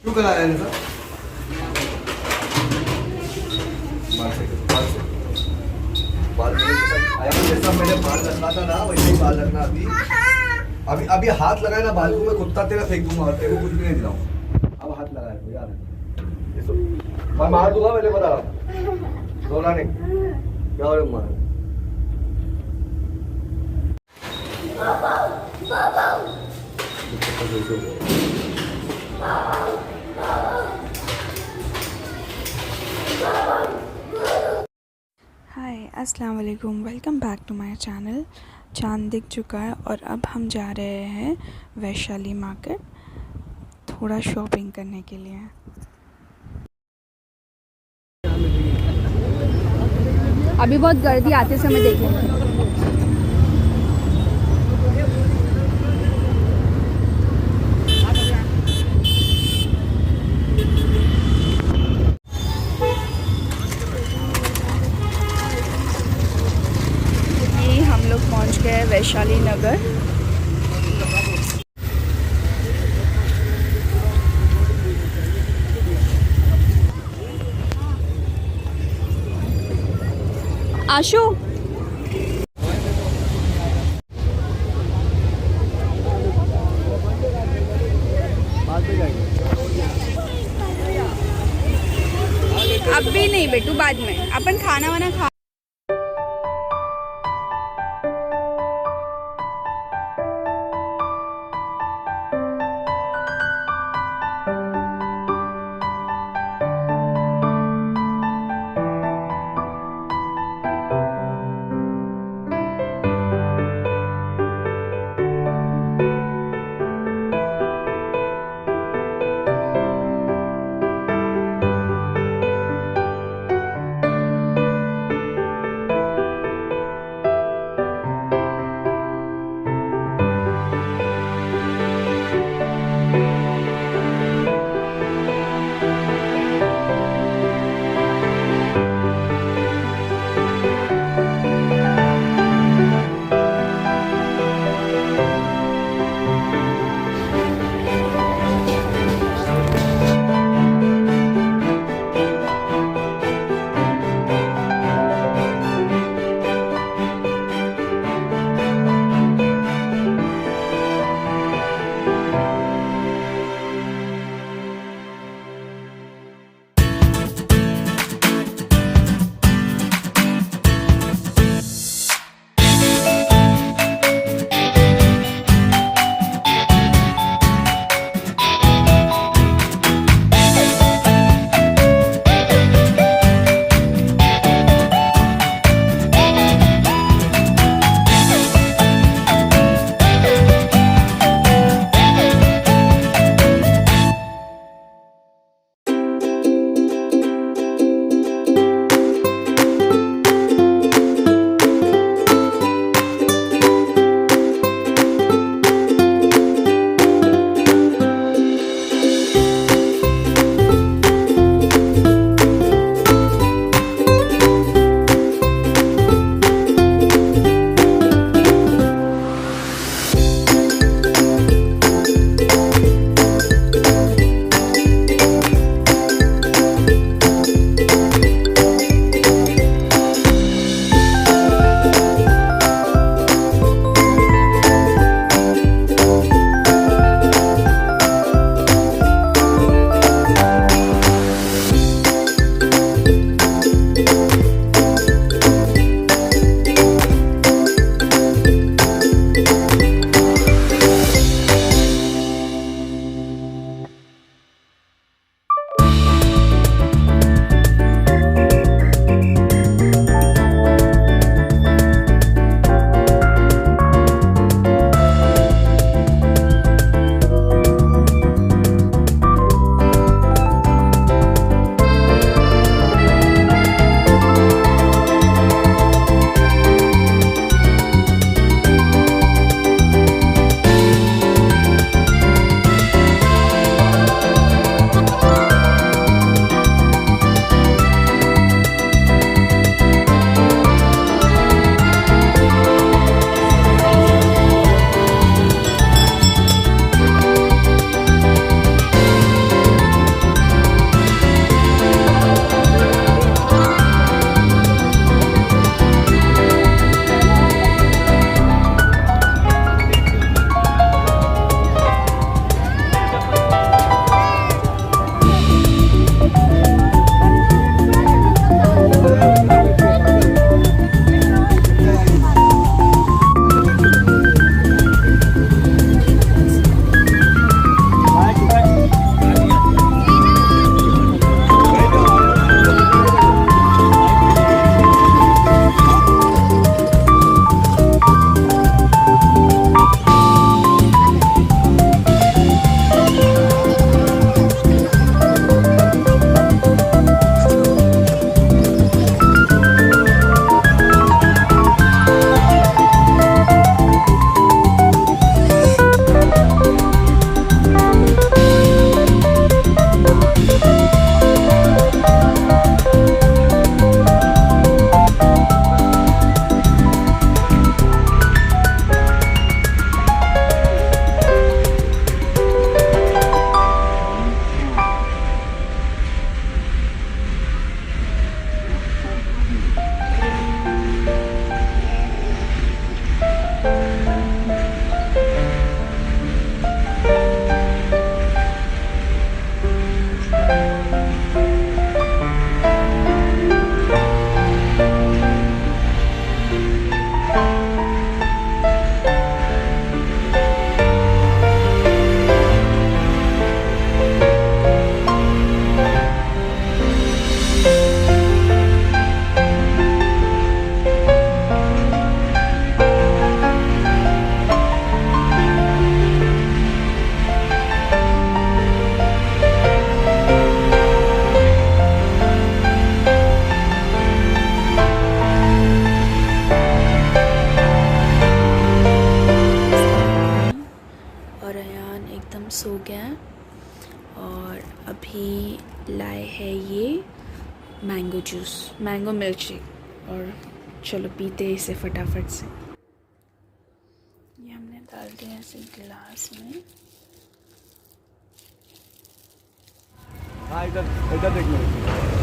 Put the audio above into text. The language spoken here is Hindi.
क्यों कराया है सर? जैसा मैंने बाल रखा था ना वैसे ही बाल रखना। अभी अभी अभी हाथ लगाए ना बाल को, मैं कुत्ता तेरा फेंक दूंगा और तेरे को कुछ भी नहीं दिलाऊंगा। अब हाथ लगाया तो यार मैं मार दूंगा, पहले बता रहा हूँ। रोना नहीं, क्या हो रहा मार। हाय अस्सलाम वालेकुम, welcome back to my channel. चांद दिख चुका है और अब हम जा रहे हैं वैशाली मार्केट थोड़ा शॉपिंग करने के लिए। अभी बहुत गर्दी आते समय देखेंगे। ये हम लोग पहुंच गए वैशाली नगर। आशु अब भी नहीं बेटू, बाद में अपन खाना वाना खा। हम सो गए हैं और अभी लाए हैं ये mango juice, mango milk shake, और चलो पीते हैं इसे फटाफट से। ये हमने डाल दिया इसे गिलास में। हाँ इधर इधर देख लो।